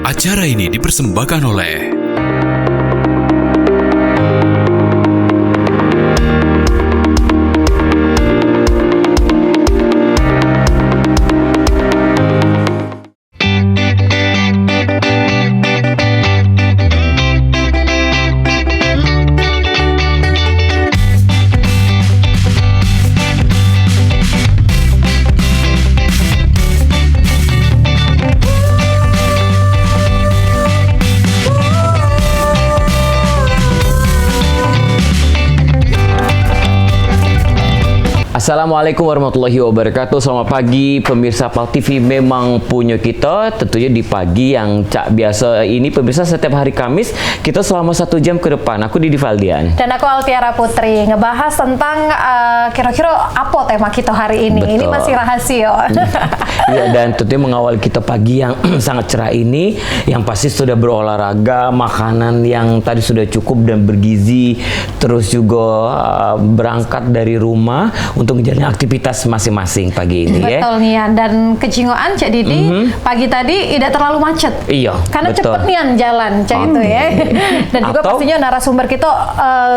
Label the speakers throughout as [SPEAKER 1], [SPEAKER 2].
[SPEAKER 1] Acara ini dipersembahkan oleh
[SPEAKER 2] Assalamualaikum warahmatullahi wabarakatuh. Selamat pagi pemirsa PAL TV. Memang punya kita tentunya di pagi yang cak biasa ini pemirsa, setiap hari Kamis kita selama 1 jam ke depan. Aku Didi Valdian
[SPEAKER 3] dan aku Altiara Putri ngebahas tentang kira-kira apa tema kita hari ini.
[SPEAKER 2] Betul.
[SPEAKER 3] Ini masih rahasia.
[SPEAKER 2] Ya, dan tentunya mengawal kita pagi yang sangat cerah ini, yang pasti sudah berolahraga, makanan yang tadi sudah cukup dan bergizi, terus juga berangkat dari rumah untuk menjalani aktivitas masing-masing pagi ini.
[SPEAKER 3] Betul nih ya. Dan kejingoan Cak Didi pagi tadi tidak terlalu macet.
[SPEAKER 2] Iya,
[SPEAKER 3] karena
[SPEAKER 2] betul.
[SPEAKER 3] cepet nih jalan Cak itu ya. Dan juga pastinya narasumber kita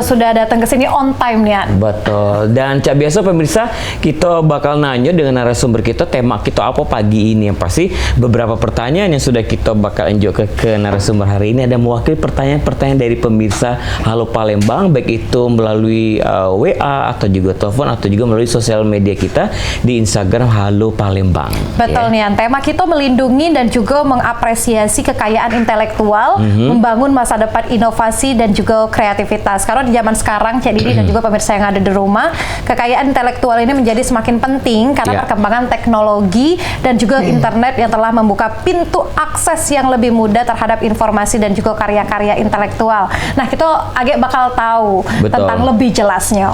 [SPEAKER 3] sudah datang ke sini on time nih.
[SPEAKER 2] Betul. Dan Cak biasa pemirsa, kita bakal nanya dengan narasumber kita tema kita apa pagi ini. Yang pasti beberapa pertanyaan yang sudah kita bakal unjuk ke narasumber hari ini ada mewakili pertanyaan-pertanyaan dari pemirsa Halo Palembang, baik itu melalui WA atau juga telepon atau juga melalui sosial media kita di Instagram Halo Palembang.
[SPEAKER 3] Betul nih, tema kita melindungi dan juga mengapresiasi kekayaan intelektual, membangun masa depan inovasi dan juga kreativitas. Karena di zaman sekarang, Cak Didi dan juga pemirsa yang ada di rumah, kekayaan intelektual ini menjadi semakin penting karena perkembangan teknologi dan juga internet yang telah membuka pintu akses yang lebih mudah terhadap informasi dan juga karya-karya intelektual. Nah, kita agak bakal tahu tentang lebih jelasnya.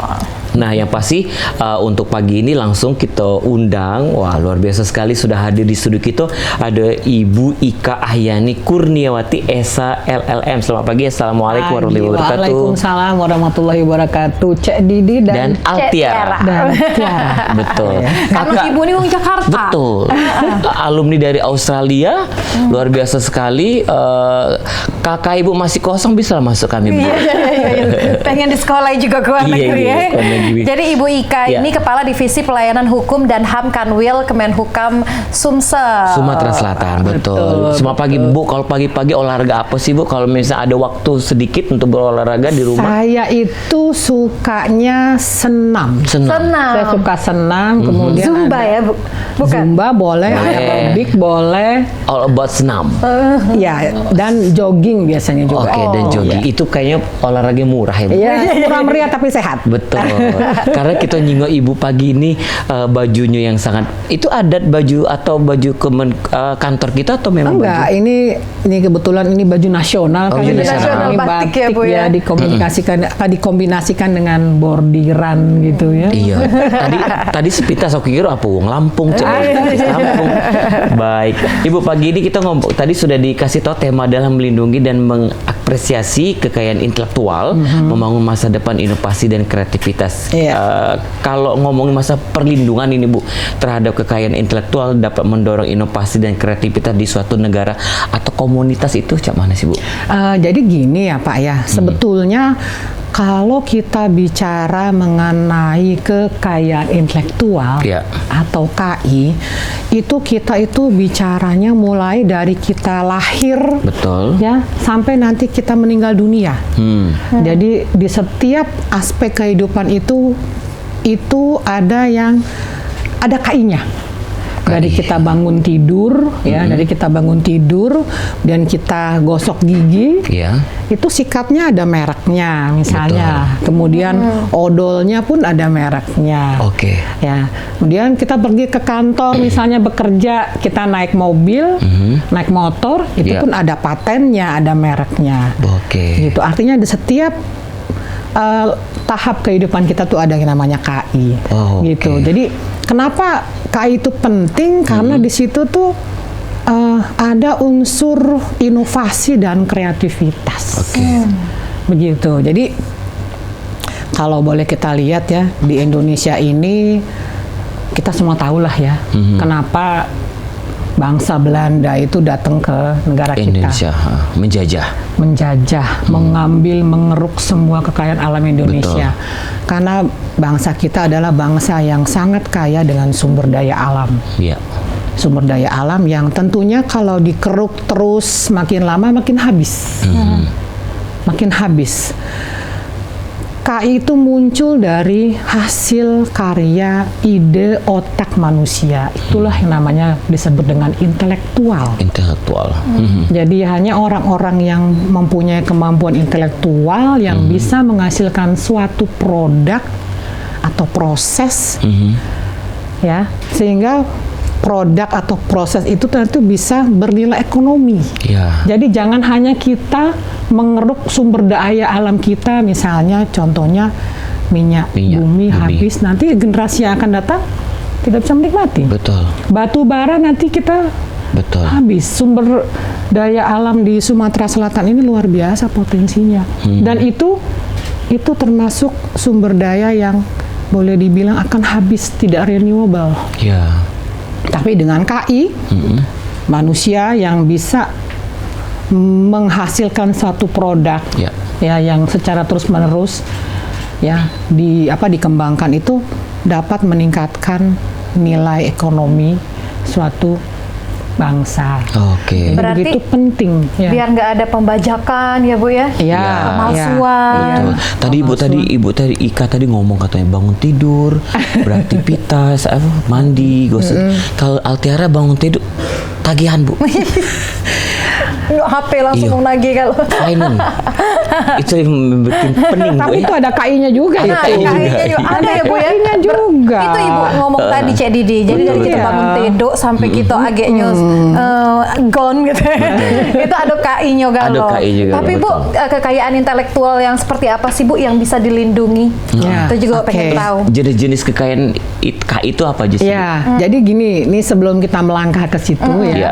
[SPEAKER 2] Nah, yang pasti untuk pagi ini langsung kita undang, wah luar biasa sekali sudah hadir di studio kita ada Ibu Ika Ahyani Kurniawati Esa LLM. Selamat pagi, Assalamualaikum warahmatullahi wabarakatuh.
[SPEAKER 4] Waalaikumsalam warahmatullahi wabarakatuh. Cek Didi dan
[SPEAKER 2] Altiara. Betul.
[SPEAKER 3] Karena ibu ini orang Jakarta.
[SPEAKER 2] Betul. Alumni dari Australia, luar biasa sekali. Kakak ibu masih kosong, bisa masuk kami, Bu.
[SPEAKER 3] Iya. Pengen di sekolah juga ke luar negeri ya. Jadi Ibu Ika ini Kepala Divisi Pelayanan Hukum dan HAM Kanwil Kemenhukam Sumsel,
[SPEAKER 2] Sumatera Selatan. Betul. Selamat pagi, Bu. Kalau pagi-pagi olahraga apa sih, Bu? Kalau misalnya ada waktu sedikit untuk berolahraga di rumah?
[SPEAKER 4] Saya itu sukanya senam. Saya suka senam, kemudian
[SPEAKER 3] Zumba
[SPEAKER 4] ada
[SPEAKER 3] ya, Bu? Bukan?
[SPEAKER 4] Zumba boleh, aerobik boleh.
[SPEAKER 2] All about senam.
[SPEAKER 4] Ya, dan jogging biasanya juga.
[SPEAKER 2] Oke, dan jogging. Itu kayaknya olahraga murah ya, Bu?
[SPEAKER 4] Iya, murah meriah tapi sehat.
[SPEAKER 2] Betul. Karena kita nyinggung ibu pagi ini bajunya yang sangat, itu adat baju atau baju kantor kita atau memang
[SPEAKER 4] enggak,
[SPEAKER 2] baju?
[SPEAKER 4] ini kebetulan ini baju nasional.
[SPEAKER 2] Baju nasional.
[SPEAKER 4] Ini
[SPEAKER 3] Batik ya, Bu,
[SPEAKER 4] ya, dikombinasikan dengan bordiran gitu ya.
[SPEAKER 2] Iya. Tadi sepintas aku kira apa wong Lampung, Lampung. Baik. Ibu pagi ini kita ngomong tadi sudah dikasih tahu tema adalah melindungi dan mengapresiasi kekayaan intelektual, membangun masa depan inovasi dan kreativitas. Kalau ngomongin masa perlindungan ini, Bu, terhadap kekayaan intelektual dapat mendorong inovasi dan kreativitas di suatu negara atau komunitas itu cak mana sih, Bu?
[SPEAKER 4] Jadi gini ya Pak ya, sebetulnya kalau kita bicara mengenai kekayaan intelektual atau KI, kita itu bicaranya mulai dari kita lahir, betul, ya, sampai nanti kita meninggal dunia. Jadi di setiap aspek kehidupan itu ada KI-nya. Dari kita bangun tidur, ya, dari kita bangun tidur dan kita gosok gigi, itu sikapnya ada mereknya, misalnya. Betul. Kemudian odolnya pun ada mereknya. Ya. Kemudian kita pergi ke kantor, misalnya bekerja, kita naik mobil, naik motor, itu pun ada patennya, ada mereknya. Gitu. Artinya di setiap tahap kehidupan kita tuh ada yang namanya KI, gitu. Jadi kenapa KI itu penting? Karena di situ tuh ada unsur inovasi dan kreativitas. Begitu. Jadi kalau boleh kita lihat ya, di Indonesia ini kita semua tahu lah ya, kenapa bangsa Belanda itu datang ke negara
[SPEAKER 2] Indonesia,
[SPEAKER 4] kita, menjajah, mengambil, mengeruk semua kekayaan alam Indonesia.
[SPEAKER 2] Betul.
[SPEAKER 4] Karena bangsa kita adalah bangsa yang sangat kaya dengan sumber daya alam.
[SPEAKER 2] Iya.
[SPEAKER 4] Sumber daya alam yang tentunya kalau dikeruk terus makin lama makin habis. Makin habis. KI itu muncul dari hasil karya ide otak manusia. Itulah yang namanya disebut dengan intelektual. Jadi hanya orang-orang yang mempunyai kemampuan intelektual yang bisa menghasilkan suatu produk atau proses, ya, sehingga produk atau proses itu tentu bisa bernilai ekonomi.
[SPEAKER 2] Ya.
[SPEAKER 4] Jadi jangan hanya kita mengeruk sumber daya alam kita, misalnya contohnya minyak bumi habis, nanti generasi yang akan datang tidak bisa menikmati.
[SPEAKER 2] Betul.
[SPEAKER 4] Batu bara nanti kita habis. Sumber daya alam di Sumatera Selatan ini luar biasa potensinya. Dan itu termasuk sumber daya yang boleh dibilang akan habis, tidak renewable.
[SPEAKER 2] Ya.
[SPEAKER 4] Tapi dengan KI, manusia yang bisa menghasilkan satu produk, ya, yang secara terus-menerus, ya, dikembangkan itu dapat meningkatkan nilai ekonomi suatu bangsa.
[SPEAKER 2] Oke.
[SPEAKER 3] Berarti
[SPEAKER 4] itu penting. Ya.
[SPEAKER 3] Biar nggak ada pembajakan ya Bu ya.
[SPEAKER 4] Iya.
[SPEAKER 3] Pemalsuan.
[SPEAKER 2] Ibu tadi Ika tadi ngomong katanya bangun tidur, beraktivitas, mandi, gosip. Kalau Altiara bangun tidur tagihan Bu.
[SPEAKER 3] HP langsung nagih kalau.
[SPEAKER 2] Itu yang bikin pening Bu.
[SPEAKER 4] Tapi itu ada KI-nya juga.
[SPEAKER 3] Ada ya Bu ya.
[SPEAKER 4] KI-nya juga.
[SPEAKER 3] Itu Ibu ngomong tadi Cek Didi. Jadi dari kita bangun tidur sampai kita agaknya gone gitu. Itu ada KI-nya
[SPEAKER 2] Ada KI juga.
[SPEAKER 3] Tapi Bu, kekayaan intelektual yang seperti apa sih Bu yang bisa dilindungi? Itu juga pengen tahu.
[SPEAKER 2] Jenis-jenis kekayaan KI itu apa aja sih?
[SPEAKER 4] Ya, jadi gini, ini sebelum kita melangkah ke situ ya.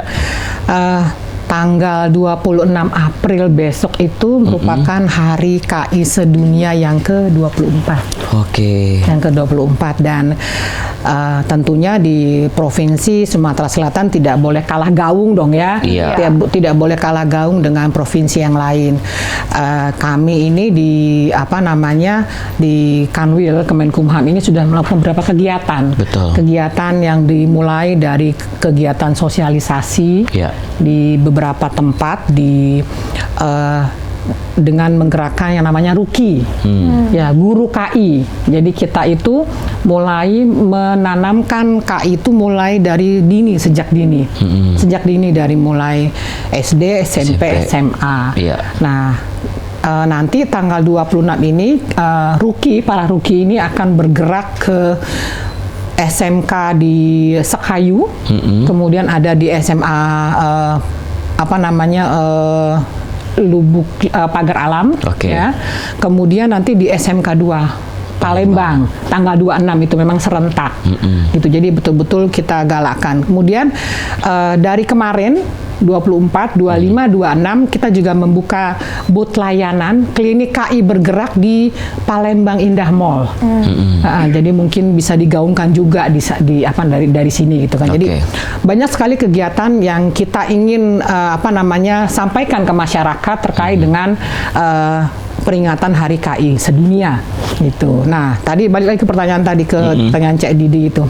[SPEAKER 4] Tanggal 26 April besok itu merupakan Hari KI Sedunia yang ke-24.
[SPEAKER 2] Oke.
[SPEAKER 4] Yang ke-24 dan tentunya di Provinsi Sumatera Selatan tidak boleh kalah gaung dong ya.
[SPEAKER 2] Iya.
[SPEAKER 4] Tidak boleh kalah gaung dengan provinsi yang lain. Kami ini di di Kanwil Kemenkumham ini sudah melakukan beberapa kegiatan.
[SPEAKER 2] Betul.
[SPEAKER 4] Kegiatan yang dimulai dari kegiatan sosialisasi di beberapa tempat dengan menggerakkan yang namanya Ruki, ya, guru KI. Jadi kita itu mulai menanamkan KI itu mulai dari dini, sejak dini, dari mulai SD, SMP. SMA. Nah, nanti tanggal 26 ini para Ruki ini akan bergerak ke SMK di Sekayu, kemudian ada di SMA Lubuk Pagar Alam, ya. Kemudian nanti di SMK 2 Palembang tanggal 26 itu memang serentak. Itu jadi betul-betul kita galakkan. Kemudian dari kemarin 24, 25, 26 kita juga membuka booth layanan klinik KI bergerak di Palembang Indah Mall. Jadi mungkin bisa digaungkan juga dari sini gitu kan. Jadi banyak sekali kegiatan yang kita ingin sampaikan ke masyarakat terkait dengan peringatan Hari KI Sedunia gitu. Nah, tadi balik lagi ke pertanyaan tadi pertanyaan Cek Didi itu.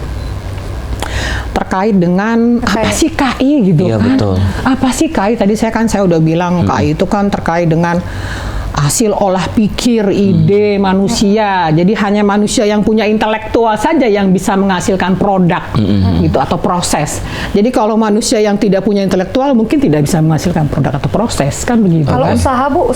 [SPEAKER 4] Terkait dengan apa sih KI gitu.
[SPEAKER 2] Iya, betul.
[SPEAKER 4] Apa sih KI? Tadi saya udah bilang KI itu kan terkait dengan hasil olah pikir, ide manusia. Jadi hanya manusia yang punya intelektual saja yang bisa menghasilkan produk gitu atau proses. Jadi kalau manusia yang tidak punya intelektual mungkin tidak bisa menghasilkan produk atau proses, kan begitu.
[SPEAKER 3] Kalau
[SPEAKER 4] kan?
[SPEAKER 3] usaha Bu,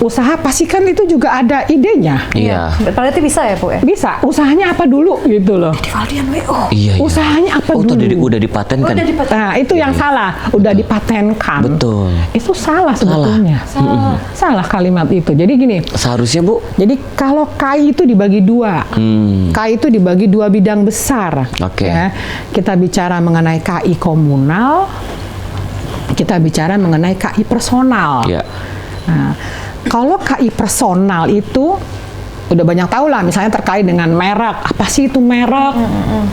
[SPEAKER 4] Usaha pasti kan itu juga ada idenya.
[SPEAKER 2] Iya.
[SPEAKER 3] Berarti bisa ya Bu ya?
[SPEAKER 4] Bisa. Usahanya apa dulu gitu loh.
[SPEAKER 3] Di Valdian WO.
[SPEAKER 2] Iya.
[SPEAKER 4] Usahanya apa dulu?
[SPEAKER 2] Udah dipatenkan.
[SPEAKER 4] Nah, itu yang salah. Udah dipatenkan.
[SPEAKER 2] Betul.
[SPEAKER 4] Itu salah sebetulnya. Salah kalimat itu. Jadi gini.
[SPEAKER 2] Seharusnya Bu.
[SPEAKER 4] Jadi kalau KI itu dibagi dua. KI itu dibagi dua bidang besar. Ya. Kita bicara mengenai KI komunal. Kita bicara mengenai KI personal. Nah, kalau KI personal itu udah banyak tahu lah, misalnya terkait dengan merek. Apa sih itu merek?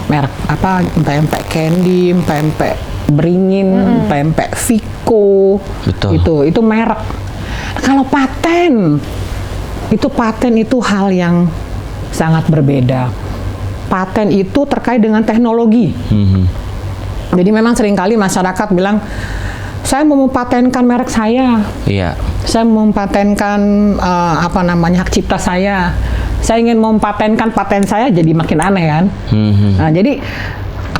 [SPEAKER 4] Merek apa? Pempek candy, pempek beringin, pempek Viko.
[SPEAKER 2] Betul.
[SPEAKER 4] Itu merek. Kalau paten itu hal yang sangat berbeda. Paten itu terkait dengan teknologi. Jadi memang seringkali masyarakat bilang, saya mau mempatenkan merek saya.
[SPEAKER 2] Iya.
[SPEAKER 4] Saya mau mempatenkan hak cipta saya. Saya ingin mempatenkan paten saya, jadi makin aneh kan. Nah, jadi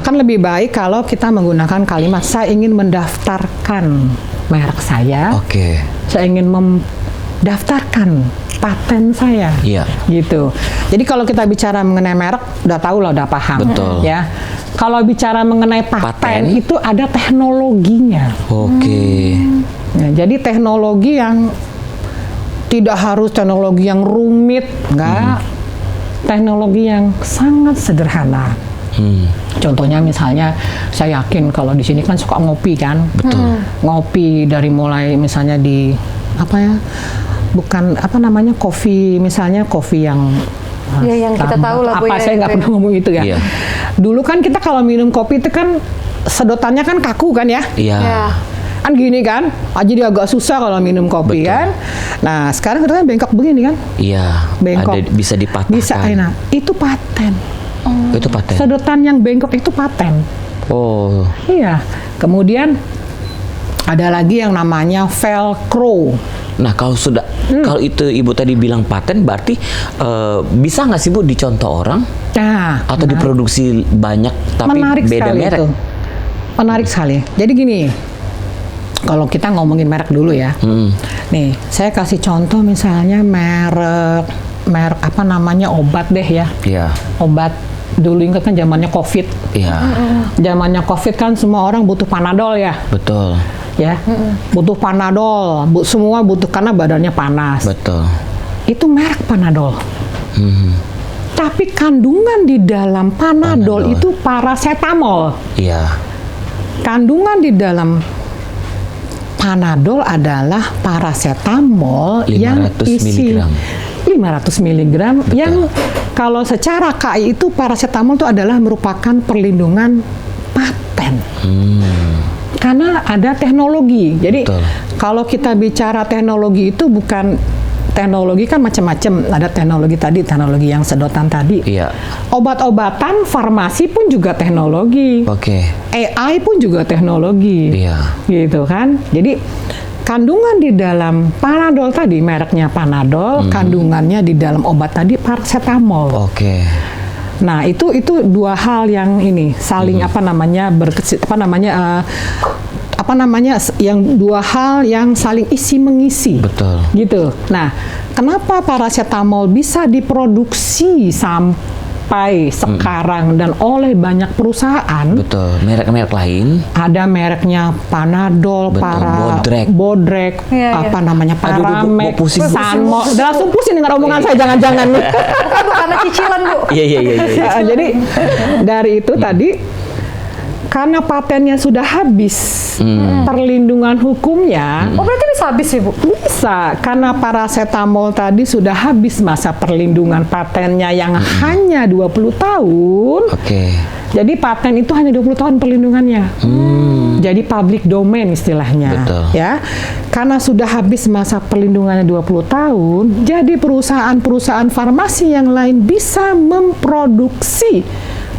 [SPEAKER 4] akan lebih baik kalau kita menggunakan kalimat saya ingin mendaftarkan merek saya.
[SPEAKER 2] Oke.
[SPEAKER 4] Saya ingin mendaftarkan paten saya.
[SPEAKER 2] Iya.
[SPEAKER 4] Gitu. Jadi kalau kita bicara mengenai merek, udah tahu lah, udah paham.
[SPEAKER 2] Betul.
[SPEAKER 4] Ya. Kalau bicara mengenai paten itu ada teknologinya.
[SPEAKER 2] Oke.
[SPEAKER 4] Ya, jadi teknologi yang tidak harus teknologi yang rumit, enggak. Teknologi yang sangat sederhana. Contohnya misalnya, saya yakin kalau di sini kan suka ngopi kan.
[SPEAKER 2] Betul.
[SPEAKER 4] Ngopi dari mulai misalnya di kopi, misalnya kopi yang
[SPEAKER 3] yang kita tahu lah, Bu,
[SPEAKER 4] saya nggak pernah ngomong itu ya.
[SPEAKER 2] Iya.
[SPEAKER 4] Dulu kan kita kalau minum kopi itu kan sedotannya kan kaku kan ya.
[SPEAKER 2] Iya.
[SPEAKER 4] Kan gini kan, jadi agak susah kalau minum kopi.
[SPEAKER 2] Betul.
[SPEAKER 4] Kan. Nah sekarang sedotannya bengkok begini kan.
[SPEAKER 2] Iya.
[SPEAKER 4] Bengkok.
[SPEAKER 2] Bisa dipatahkan.
[SPEAKER 4] Bisa, nah itu paten.
[SPEAKER 2] Itu paten.
[SPEAKER 4] Sedotan yang bengkok itu paten.
[SPEAKER 2] Oh.
[SPEAKER 4] Iya. Kemudian ada lagi yang namanya velcro.
[SPEAKER 2] Nah, kalau itu Ibu tadi bilang paten, berarti bisa nggak sih Bu dicontoh orang?
[SPEAKER 4] Nah,
[SPEAKER 2] atau diproduksi banyak tapi
[SPEAKER 4] menarik
[SPEAKER 2] beda merek?
[SPEAKER 4] Itu. Menarik sekali. Jadi gini, kalau kita ngomongin merek dulu ya. Nih, saya kasih contoh misalnya merek obat deh ya.
[SPEAKER 2] Iya.
[SPEAKER 4] Obat dulu ingat kan zamannya COVID.
[SPEAKER 2] Iya.
[SPEAKER 4] Zamannya COVID kan semua orang butuh Panadol ya.
[SPEAKER 2] Betul.
[SPEAKER 4] Ya, butuh Panadol, semua butuh karena badannya panas.
[SPEAKER 2] Betul.
[SPEAKER 4] Itu merek Panadol. Tapi kandungan di dalam Panadol itu paracetamol.
[SPEAKER 2] Iya.
[SPEAKER 4] Kandungan di dalam Panadol adalah paracetamol yang isi 500 mg yang kalau secara KI itu paracetamol itu adalah merupakan perlindungan paten. Karena ada teknologi. Jadi kalau kita bicara teknologi itu bukan teknologi kan macam-macam. Ada teknologi tadi, teknologi yang sedotan tadi.
[SPEAKER 2] Iya.
[SPEAKER 4] Obat-obatan, farmasi pun juga teknologi.
[SPEAKER 2] Oke.
[SPEAKER 4] AI pun juga teknologi.
[SPEAKER 2] Iya.
[SPEAKER 4] Gitu kan. Jadi kandungan di dalam Panadol tadi, mereknya Panadol, kandungannya di dalam obat tadi paracetamol.
[SPEAKER 2] Oke.
[SPEAKER 4] Nah, itu dua hal yang ini saling yang dua hal yang saling isi mengisi.
[SPEAKER 2] Betul.
[SPEAKER 4] Gitu. Nah, kenapa paracetamol bisa diproduksi sampai sekarang dan oleh banyak perusahaan?
[SPEAKER 2] Betul. Merek-merek lain.
[SPEAKER 4] Ada mereknya Panadol, Bodrek, Paramex, Sanmo. Udah langsung pusing dengar omongan saya, jangan-jangan.
[SPEAKER 3] Bukan karena cicilan, Bu.
[SPEAKER 2] Iya.
[SPEAKER 4] Jadi dari itu tadi karena patennya sudah habis, perlindungan hukumnya.
[SPEAKER 3] Oh, berarti bisa habis sih, Bu?
[SPEAKER 4] Bisa, karena paracetamol tadi sudah habis masa perlindungan patennya yang hanya 20 tahun.
[SPEAKER 2] Oke.
[SPEAKER 4] Jadi paten itu hanya 20 tahun perlindungannya. Jadi public domain istilahnya.
[SPEAKER 2] Betul.
[SPEAKER 4] Ya. Karena sudah habis masa perlindungannya 20 tahun, jadi perusahaan-perusahaan farmasi yang lain bisa memproduksi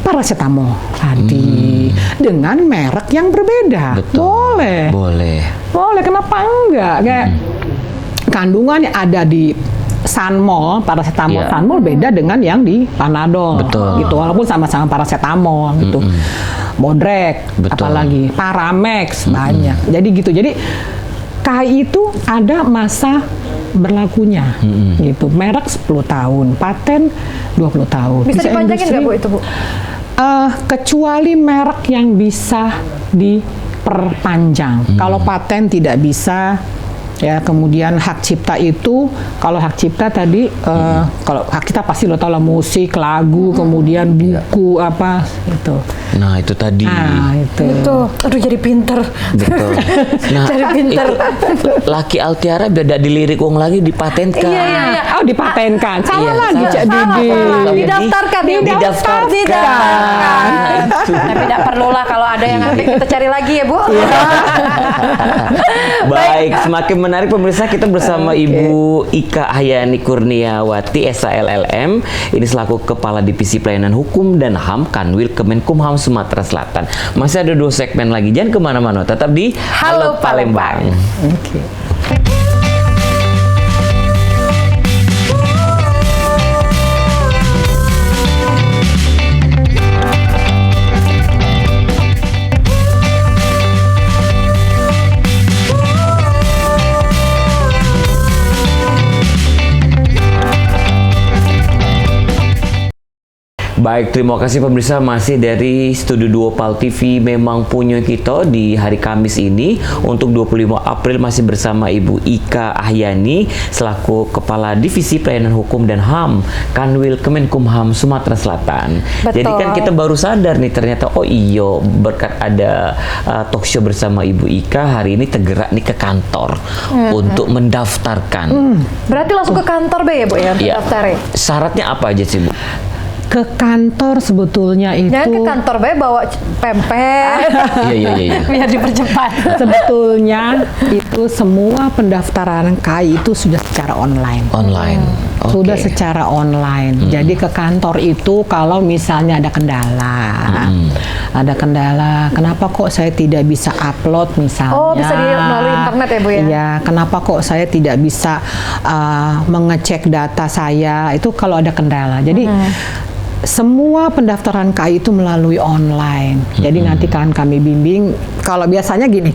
[SPEAKER 4] paracetamol tadi dengan merek yang berbeda.
[SPEAKER 2] Betul. Boleh.
[SPEAKER 4] Kenapa enggak? Kayak kandungannya ada di Sanmol, paracetamol Sanmol beda dengan yang di Panadol.
[SPEAKER 2] Betul.
[SPEAKER 4] Gitu, walaupun sama-sama paracetamol gitu. Bodrek, apalagi Paramex banyak. Jadi gitu. Jadi KI itu ada masa berlakunya gitu. Merek 10 tahun, paten 20 tahun.
[SPEAKER 3] Bisa dipanjangin nggak, Bu, itu, Bu?
[SPEAKER 4] Kecuali merek yang bisa diperpanjang. Kalau paten tidak bisa ya. Kemudian hak cipta itu, kalau hak cipta tadi, kalau hak cipta pasti lo tahu lah, musik, lagu, kemudian buku apa itu.
[SPEAKER 2] Nah itu tadi.
[SPEAKER 4] Nah itu.
[SPEAKER 3] Aduh jadi pinter.
[SPEAKER 2] Betul. Nah
[SPEAKER 3] Jadi pinter.
[SPEAKER 2] itu Laki Altiara beda dilirik uang lagi dipatenkan.
[SPEAKER 3] Iya.
[SPEAKER 4] Oh dipatenkan, salah
[SPEAKER 2] Iya,
[SPEAKER 4] lagi
[SPEAKER 2] salah.
[SPEAKER 4] Cak Didi.
[SPEAKER 3] Didaftarkan. Tapi tidak perlulah kalau ada yang nanti kita cari lagi ya Bu.
[SPEAKER 2] Baik, semakin menarik pemirsa, kita bersama Ibu Ika Ahyani Kurniawati SHLLM. Ini selaku Kepala Divisi Pelayanan Hukum dan HAM Kanwil Kemenkumham Sumatera Selatan. Masih ada 2 segmen lagi, jangan kemana-mana, tetap di
[SPEAKER 3] Halo Palembang.
[SPEAKER 4] Oke.
[SPEAKER 2] Baik, terima kasih pemirsa, masih dari Studio 2 PAL TV Memang Punya Kita di hari Kamis ini. Untuk 25 April masih bersama Ibu Ika Ahyani selaku Kepala Divisi Pelayanan Hukum dan HAM Kanwil Kemenkumham Sumatera Selatan.
[SPEAKER 3] Betul.
[SPEAKER 2] Jadi kan kita baru sadar nih ternyata, oh iyo, berkat ada talk show bersama Ibu Ika, hari ini tergerak nih ke kantor untuk mendaftarkan.
[SPEAKER 3] Berarti langsung ke kantor Be ya Bu ya untuk
[SPEAKER 2] Iya.
[SPEAKER 3] daftarnya?
[SPEAKER 2] Syaratnya apa aja sih Bu?
[SPEAKER 4] Ke kantor sebetulnya itu.
[SPEAKER 3] Jangan ke kantor Be bawa pempek.
[SPEAKER 2] Iya.
[SPEAKER 3] Biar dipercepat.
[SPEAKER 4] Sebetulnya itu semua pendaftaran KAI itu sudah secara online.
[SPEAKER 2] Online.
[SPEAKER 4] Sudah
[SPEAKER 2] Oke.
[SPEAKER 4] secara online. Jadi ke kantor itu kalau misalnya ada kendala, kenapa kok saya tidak bisa upload misalnya?
[SPEAKER 3] Oh, bisa melalui internet ya Bu ya?
[SPEAKER 4] Iya, kenapa kok saya tidak bisa mengecek data saya? Itu kalau ada kendala. Jadi semua pendaftaran KAI itu melalui online. Jadi nanti kan kami bimbing. Kalau biasanya gini,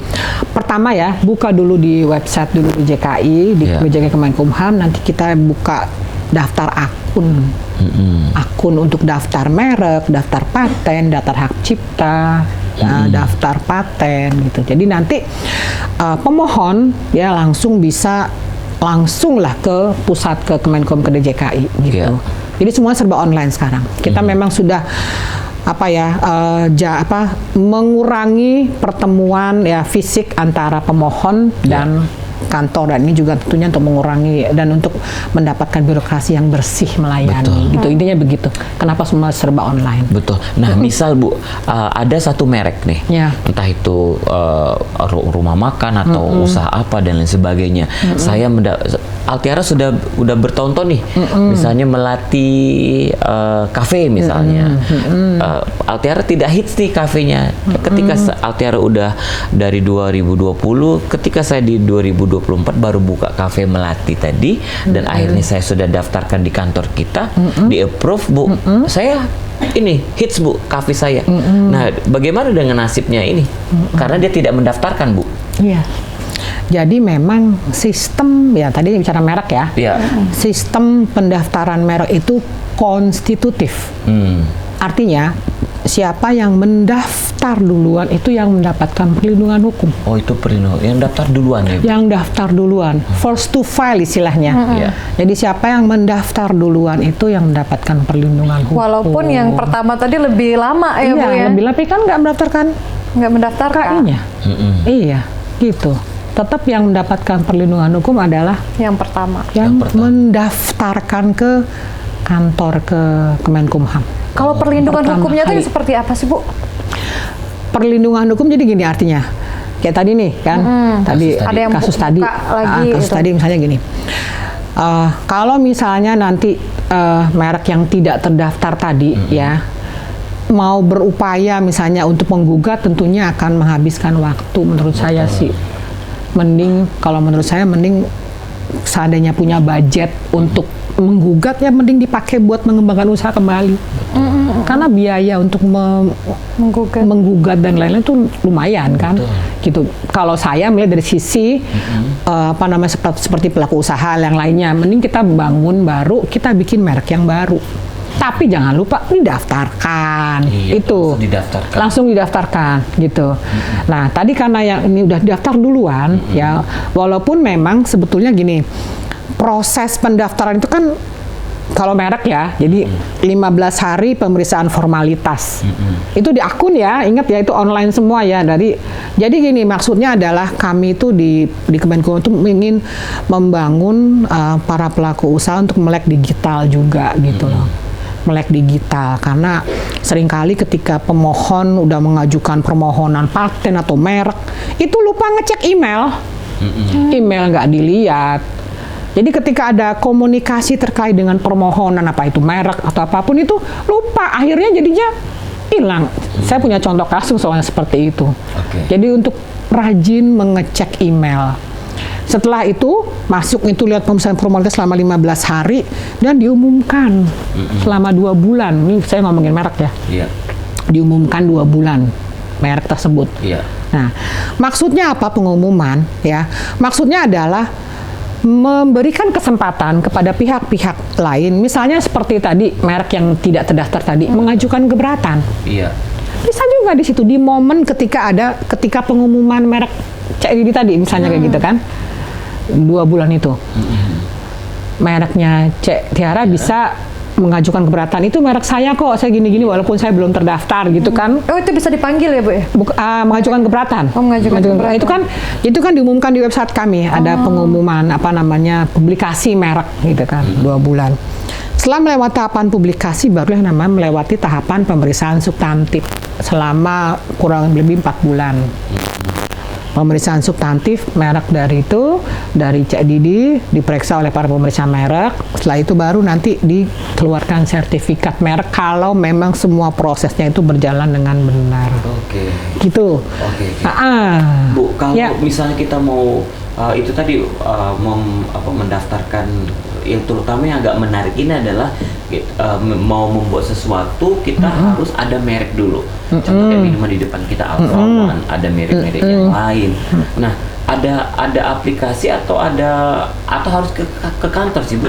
[SPEAKER 4] pertama ya, buka dulu di website dulu di JKI, di JKI Kemenkumham, nanti kita buka daftar akun. Akun untuk daftar merek, daftar paten, daftar hak cipta, daftar paten gitu. Jadi nanti pemohon ya langsung bisa langsunglah ke pusat, ke Kemenkom, ke DJKI gitu. Jadi semua serba online sekarang. Kita memang sudah mengurangi pertemuan ya fisik antara pemohon dan kantor, dan ini juga tentunya untuk mengurangi dan untuk mendapatkan birokrasi yang bersih melayani. Gitu intinya begitu. Kenapa semua serba online?
[SPEAKER 2] Betul. Nah, misal Bu, ada satu merek nih, entah itu rumah makan atau usaha apa dan lain sebagainya. Saya Altiara sudah bertahun-tahun nih, misalnya melatih kafe misalnya. Altiara tidak hits nih kafenya. Ketika Altiara udah dari 2020, ketika saya di 2024 baru buka kafe Melati tadi, dan akhirnya saya sudah daftarkan di kantor kita, di approve Bu. Saya ini hits Bu kafe saya. Nah, bagaimana dengan nasibnya ini? Karena dia tidak mendaftarkan Bu.
[SPEAKER 4] Iya. Jadi memang sistem, ya tadi bicara merek ya, sistem pendaftaran merek itu konstitutif. Artinya siapa yang mendaftar duluan itu yang mendapatkan perlindungan hukum.
[SPEAKER 2] Oh, itu perlindungan. Yang daftar duluan ya?
[SPEAKER 4] Yang daftar duluan, first to file istilahnya. Jadi siapa yang mendaftar duluan itu yang mendapatkan perlindungan hukum.
[SPEAKER 3] Walaupun yang pertama tadi lebih lama ya Bu ya?
[SPEAKER 4] Lebih lama kan nggak mendaftarkan.
[SPEAKER 3] Nggak mendaftarkan?
[SPEAKER 4] KI-nya. Iya, gitu. Tetap yang mendapatkan perlindungan hukum adalah
[SPEAKER 3] yang pertama.
[SPEAKER 4] Yang mendaftarkan ke kantor, ke Kemenkumham.
[SPEAKER 3] Kalau perlindungan hukumnya itu seperti apa sih Bu?
[SPEAKER 4] Perlindungan hukum jadi gini artinya. Kayak tadi nih kan, tadi
[SPEAKER 3] ada yang
[SPEAKER 4] kasus tadi, kasus
[SPEAKER 3] gitu.
[SPEAKER 4] tadi misalnya gini. Kalau misalnya nanti merek yang tidak terdaftar tadi ya mau berupaya misalnya untuk menggugat, tentunya akan menghabiskan waktu. Menurut saya sih mending, kalau menurut saya mending seandainya punya budget untuk menggugat ya mending dipakai buat mengembangkan usaha kembali. Karena biaya untuk menggugat dan lain-lain itu lumayan kan. Gitu. Kalau saya melihat dari sisi seperti pelaku usaha yang lainnya, mending kita bangun baru, kita bikin merek yang baru. Tapi jangan lupa didaftarkan.
[SPEAKER 2] Iya,
[SPEAKER 4] Itu
[SPEAKER 2] langsung didaftarkan.
[SPEAKER 4] langsung didaftarkan gitu. Nah, tadi karena yang ini udah daftar duluan ya, walaupun memang sebetulnya gini, proses pendaftaran itu kan kalau merek ya, jadi 15 hari pemeriksaan formalitas. Itu di akun ya, ingat ya itu online semua ya. Jadi gini, maksudnya adalah kami itu di Kemenkumham itu ingin membangun para pelaku usaha untuk melek digital juga gitu loh. Melek digital, karena seringkali ketika pemohon udah mengajukan permohonan paten atau merek, itu lupa ngecek email. Email nggak dilihat. Jadi ketika ada komunikasi terkait dengan permohonan apa itu merek atau apapun itu lupa, akhirnya jadinya hilang. Saya punya contoh kasus soalnya seperti itu. Jadi untuk rajin mengecek email. Setelah itu masuk itu lihat pemeriksaan formalitas selama 15 hari dan diumumkan selama 2 bulan. Ini saya ngomongin merek ya.
[SPEAKER 2] Iya.
[SPEAKER 4] Diumumkan 2 bulan merek tersebut.
[SPEAKER 2] Iya.
[SPEAKER 4] Nah, maksudnya apa pengumuman ya? Maksudnya adalah memberikan kesempatan kepada pihak-pihak lain, misalnya seperti tadi merek yang tidak terdaftar tadi mengajukan keberatan.
[SPEAKER 2] Iya.
[SPEAKER 4] Bisa juga di situ di momen ketika pengumuman merek CID tadi misalnya kayak gitu kan, 2 bulan itu mereknya Cek Tiara bisa mengajukan keberatan, itu merek saya kok, saya gini-gini walaupun saya belum terdaftar gitu kan.
[SPEAKER 3] Oh, itu bisa dipanggil ya, Bu ya?
[SPEAKER 4] Mengajukan keberatan.
[SPEAKER 3] Oh, mengajukan keberatan.
[SPEAKER 4] Itu kan diumumkan di website kami, ada pengumuman publikasi merek gitu kan, 2 bulan. Setelah melewati tahapan publikasi, baru yang namanya melewati tahapan pemeriksaan substantif selama kurang lebih 4 bulan. Pemeriksaan substantif merek dari Cek Didi diperiksa oleh para pemeriksa merek. Setelah itu baru nanti dikeluarkan sertifikat merek kalau memang semua prosesnya itu berjalan dengan benar.
[SPEAKER 2] Oke.
[SPEAKER 4] Gitu.
[SPEAKER 2] Oke. Bu, kalau
[SPEAKER 4] Ya.
[SPEAKER 2] misalnya kita mau itu tadi mendaftarkan, yang terutama yang agak menarik ini adalah mau membuat sesuatu kita harus ada merek dulu. Contoh kayak minuman di depan kita Alpha One, ada merek-merek yang lain. Nah, ada aplikasi atau harus ke kantor sih, Bu,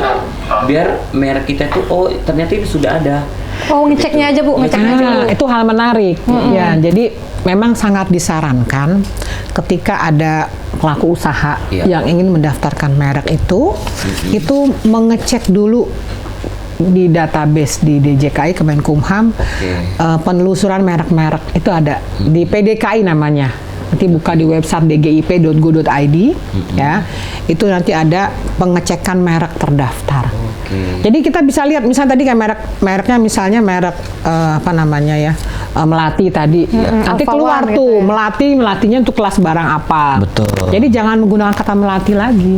[SPEAKER 2] biar merek kita itu ternyata ini sudah ada.
[SPEAKER 3] Oh, ngeceknya aja, Bu, ngeceknya aja dulu.
[SPEAKER 4] Itu hal menarik. Ya, jadi memang sangat disarankan ketika ada pelaku usaha yang ingin mendaftarkan merek itu mengecek dulu di database di DJKI Kemenkumham, penelusuran merek-merek itu ada di PDKI namanya. Nanti buka di website dgip.go.id ya. Itu nanti ada pengecekan merek terdaftar. Jadi kita bisa lihat misalnya tadi kayak mereknya misalnya merek Melati tadi. Nanti keluar
[SPEAKER 3] Alpha One
[SPEAKER 4] tuh
[SPEAKER 3] gitu ya.
[SPEAKER 4] melatinya untuk kelas barang apa.
[SPEAKER 2] Betul.
[SPEAKER 4] Jadi jangan menggunakan kata melati lagi.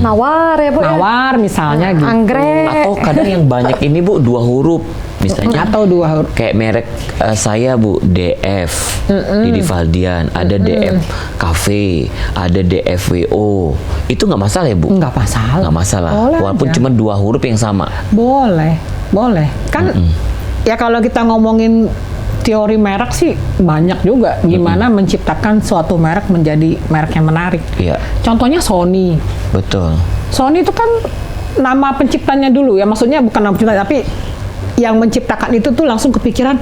[SPEAKER 3] Nawar ya, Bu ya?
[SPEAKER 4] Nawar misalnya gitu.
[SPEAKER 3] Anggrek.
[SPEAKER 2] Atau kadang yang banyak ini, Bu, 2 huruf misalnya.
[SPEAKER 4] Atau 2 huruf.
[SPEAKER 2] Kayak merek saya, Bu, DF Didi Valdian, ada DF Cafe, ada DFWO. Itu nggak masalah ya, Bu?
[SPEAKER 4] Nggak masalah.
[SPEAKER 2] Nggak masalah.
[SPEAKER 4] Boleh
[SPEAKER 2] Walaupun
[SPEAKER 4] aja.
[SPEAKER 2] cuma 2 huruf yang sama.
[SPEAKER 4] Boleh. Kan ya kalau kita ngomongin teori merek sih banyak juga gimana menciptakan suatu merek menjadi merek yang menarik.
[SPEAKER 2] Iya.
[SPEAKER 4] Contohnya Sony.
[SPEAKER 2] Betul.
[SPEAKER 4] Sony itu kan nama penciptanya dulu ya, maksudnya bukan nama pencipta tapi yang menciptakan itu tuh langsung kepikiran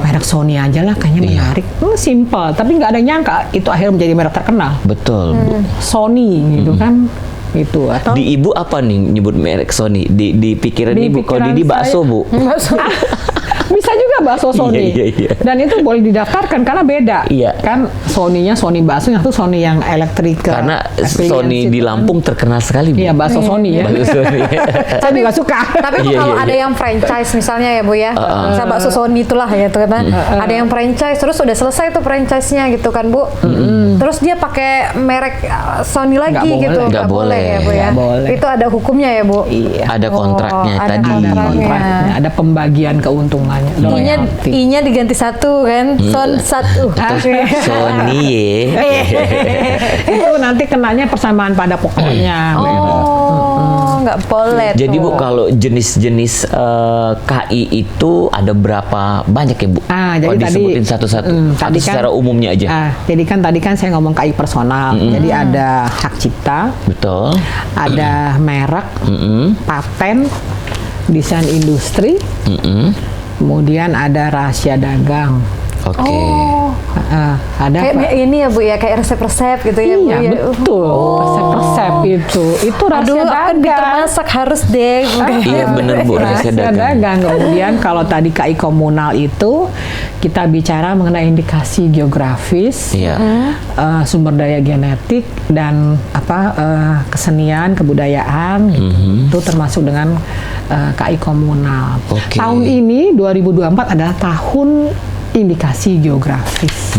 [SPEAKER 4] merek Sony aja lah kayaknya menarik. Simple, tapi nggak ada yang nyangka itu akhirnya menjadi merek terkenal.
[SPEAKER 2] Betul, Bu.
[SPEAKER 4] Sony gitu kan. Itu atau
[SPEAKER 2] Di Ibu apa nih nyebut merek Sony? Di pikiran
[SPEAKER 4] Di
[SPEAKER 2] Ibu, kalau
[SPEAKER 4] pikiran
[SPEAKER 2] Didi bakso,
[SPEAKER 4] saya-
[SPEAKER 2] Bu.
[SPEAKER 4] bisa juga bakso Sony.
[SPEAKER 2] Iya.
[SPEAKER 4] Dan itu boleh didaftarkan karena beda.
[SPEAKER 2] Iya.
[SPEAKER 4] Kan Sony-nya Sony bakso, yang itu Sony yang elektrik.
[SPEAKER 2] Karena Sony di Lampung terkenal sekali, Bu.
[SPEAKER 4] Iya, bakso Sony ya.
[SPEAKER 2] Bakso Sony.
[SPEAKER 4] Saya juga suka.
[SPEAKER 3] Tapi Bu,
[SPEAKER 2] Iya,
[SPEAKER 3] kalau
[SPEAKER 2] iya,
[SPEAKER 3] ada
[SPEAKER 2] iya.
[SPEAKER 3] yang franchise misalnya ya, Bu ya, misal bakso Sony itulah gitu kan, ada yang franchise terus udah selesai tuh franchise-nya gitu kan, Bu. Terus dia pakai merek Sony lagi
[SPEAKER 4] Nggak boleh.
[SPEAKER 3] gitu,
[SPEAKER 2] Nggak boleh.
[SPEAKER 3] ya, Bu ya.
[SPEAKER 4] Nggak boleh.
[SPEAKER 3] Itu ada hukumnya ya, Bu.
[SPEAKER 4] Iya.
[SPEAKER 2] Ada kontraknya
[SPEAKER 3] ada
[SPEAKER 2] tadi.
[SPEAKER 3] kontraknya.
[SPEAKER 4] Ada pembagian keuntungannya. royalti.
[SPEAKER 3] I-nya diganti 1 kan, Son 1.
[SPEAKER 2] Sony ya.
[SPEAKER 4] Itu nanti kenanya persamaan pada pokoknya.
[SPEAKER 3] Oh, nggak boleh.
[SPEAKER 2] Jadi,
[SPEAKER 3] tuh.
[SPEAKER 2] Bu, kalau jenis-jenis KI itu ada berapa banyak ya, Bu?
[SPEAKER 4] Jadi
[SPEAKER 2] Kalau disebutin satu-satu.
[SPEAKER 4] tadi
[SPEAKER 2] Atau secara umumnya aja.
[SPEAKER 4] Jadi kan saya ngomong KI personal. Jadi ada hak cipta,
[SPEAKER 2] Betul.
[SPEAKER 4] ada merek, paten, desain industri, kemudian ada rahasia dagang.
[SPEAKER 2] Oke.
[SPEAKER 4] Ada
[SPEAKER 3] Kayak ini ya Bu ya, kayak resep-resep gitu ya Bu
[SPEAKER 4] iya,
[SPEAKER 3] ya.
[SPEAKER 4] betul. Resep-resep itu rahasia
[SPEAKER 3] Aduh, aku kan pinter
[SPEAKER 4] dagang.
[SPEAKER 3] masak harus deh.
[SPEAKER 2] Iya bener Bu, rahasia dagang.
[SPEAKER 4] Kemudian kalau tadi KI komunal itu kita bicara mengenai indikasi geografis,
[SPEAKER 2] Iya.
[SPEAKER 4] sumber daya genetik dan kesenian kebudayaan itu termasuk dengan KI komunal.
[SPEAKER 2] Oke.
[SPEAKER 4] Tahun ini 2024 adalah tahun indikasi geografis.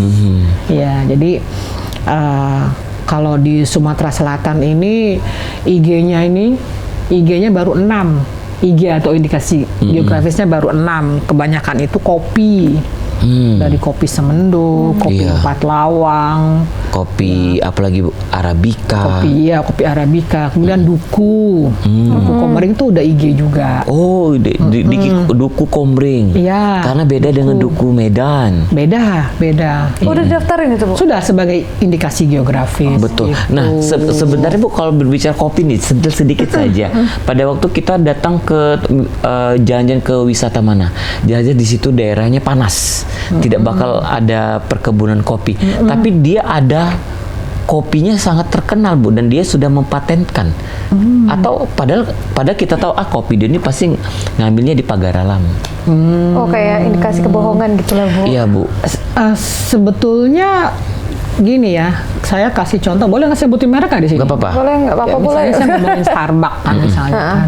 [SPEAKER 4] Ya, jadi kalau di Sumatera Selatan ini IG-nya baru 6. IG atau indikasi geografisnya baru 6. Kebanyakan itu kopi. Dari kopi Semendo, kopi
[SPEAKER 2] Iya.
[SPEAKER 4] Empat Lawang,
[SPEAKER 2] Kopi apalagi Bu? Arabica.
[SPEAKER 4] kopi Arabica, kemudian duku. Duku Komering itu udah IG juga.
[SPEAKER 2] Oh, duku Komering.
[SPEAKER 4] Iya.
[SPEAKER 2] Karena beda dengan duku Medan.
[SPEAKER 4] Beda.
[SPEAKER 3] Udah daftarin itu Bu?
[SPEAKER 4] Sudah sebagai indikasi geografis.
[SPEAKER 2] Betul.
[SPEAKER 4] gitu.
[SPEAKER 2] Nah, sebenarnya Bu kalau berbicara kopi nih sedikit saja. Pada waktu kita datang ke jalan-jalan ke wisata mana, jalan-jalan di situ daerahnya panas, tidak bakal ada perkebunan kopi. Tapi dia ada kopinya sangat terkenal Bu, dan dia sudah mempatenkan. Atau padahal kita tahu kopi dia ini pasti ngambilnya di pagar alam.
[SPEAKER 3] Oh, kayak indikasi kebohongan gitu lah Bu.
[SPEAKER 2] Iya Bu.
[SPEAKER 4] Sebetulnya gini ya, saya kasih contoh. Boleh nggak sebutin merek nggak di sini?
[SPEAKER 2] Gak apa-apa.
[SPEAKER 3] Boleh nggak apa-apa
[SPEAKER 4] Ya,
[SPEAKER 3] boleh.
[SPEAKER 4] misalnya saya ngomongin Starbucks kan misalnya kan.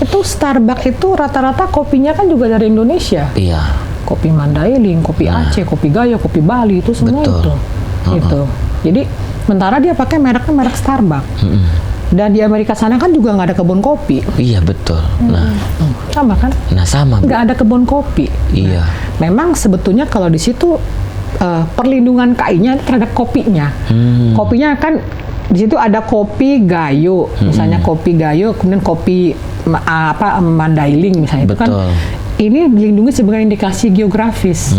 [SPEAKER 4] Itu Starbucks itu rata-rata kopinya kan juga dari Indonesia.
[SPEAKER 2] Iya.
[SPEAKER 4] Kopi Mandailing, kopi Aceh, kopi Gayo, kopi Bali itu semua
[SPEAKER 2] Betul.
[SPEAKER 4] itu. Jadi sementara dia pakai mereknya merek Starbucks. Dan di Amerika sana kan juga nggak ada kebun kopi.
[SPEAKER 2] Iya betul. Nah,
[SPEAKER 4] Sama kan?
[SPEAKER 2] sama Bu.
[SPEAKER 4] Nggak ada kebun kopi.
[SPEAKER 2] Iya.
[SPEAKER 4] Memang sebetulnya kalau di situ perlindungan KI-nya terhadap kopinya. Kopinya kan di situ ada kopi Gayo, misalnya kopi Gayo, kemudian kopi Mandailing misalnya itu kan.
[SPEAKER 2] Betul.
[SPEAKER 4] Ini dilindungi sebagai indikasi geografis.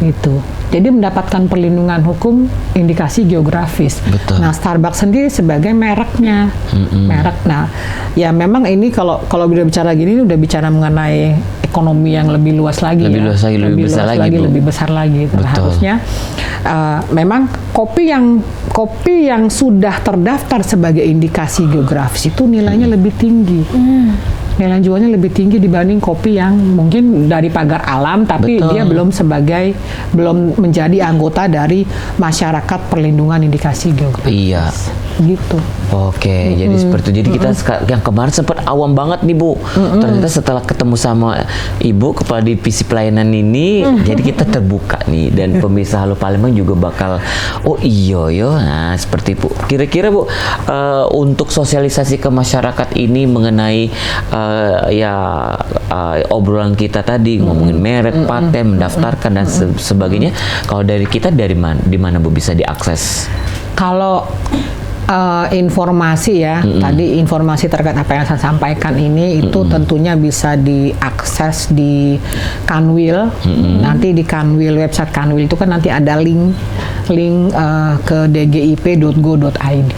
[SPEAKER 4] Gitu. Jadi mendapatkan perlindungan hukum indikasi geografis.
[SPEAKER 2] Betul.
[SPEAKER 4] Nah, Starbucks sendiri sebagai mereknya. Merek. Nah, ya memang ini kalau udah bicara gini udah bicara mengenai ekonomi yang lebih luas lagi.
[SPEAKER 2] Lebih
[SPEAKER 4] ya.
[SPEAKER 2] luas lagi, lebih besar lagi, Bu.
[SPEAKER 4] lebih besar lagi.
[SPEAKER 2] Betul.
[SPEAKER 4] Harusnya memang kopi yang sudah terdaftar sebagai indikasi geografis itu nilainya lebih tinggi. Nilai jualnya lebih tinggi dibanding kopi yang mungkin dari pagar alam tapi
[SPEAKER 2] Betul.
[SPEAKER 4] dia belum menjadi anggota dari masyarakat perlindungan indikasi geografis.
[SPEAKER 2] Iya.
[SPEAKER 4] Gitu.
[SPEAKER 2] Oke, jadi seperti itu. Jadi kita yang kemarin sempat awam banget nih Bu. Ternyata setelah ketemu sama Ibu kepala divisi pelayanan ini, jadi kita terbuka nih, dan pemirsa Halo Palembang juga bakal Nah, seperti itu. Kira-kira Bu, untuk sosialisasi ke masyarakat ini mengenai obrolan kita tadi ngomongin merek, paten, mendaftarkan dan sebagainya. Kalau dari kita di mana Bu bisa diakses?
[SPEAKER 4] Kalau informasi ya, tadi informasi terkait apa yang saya sampaikan ini itu tentunya bisa diakses di Kanwil. Nanti di Kanwil, website Kanwil itu kan nanti ada link ke dgip.go.id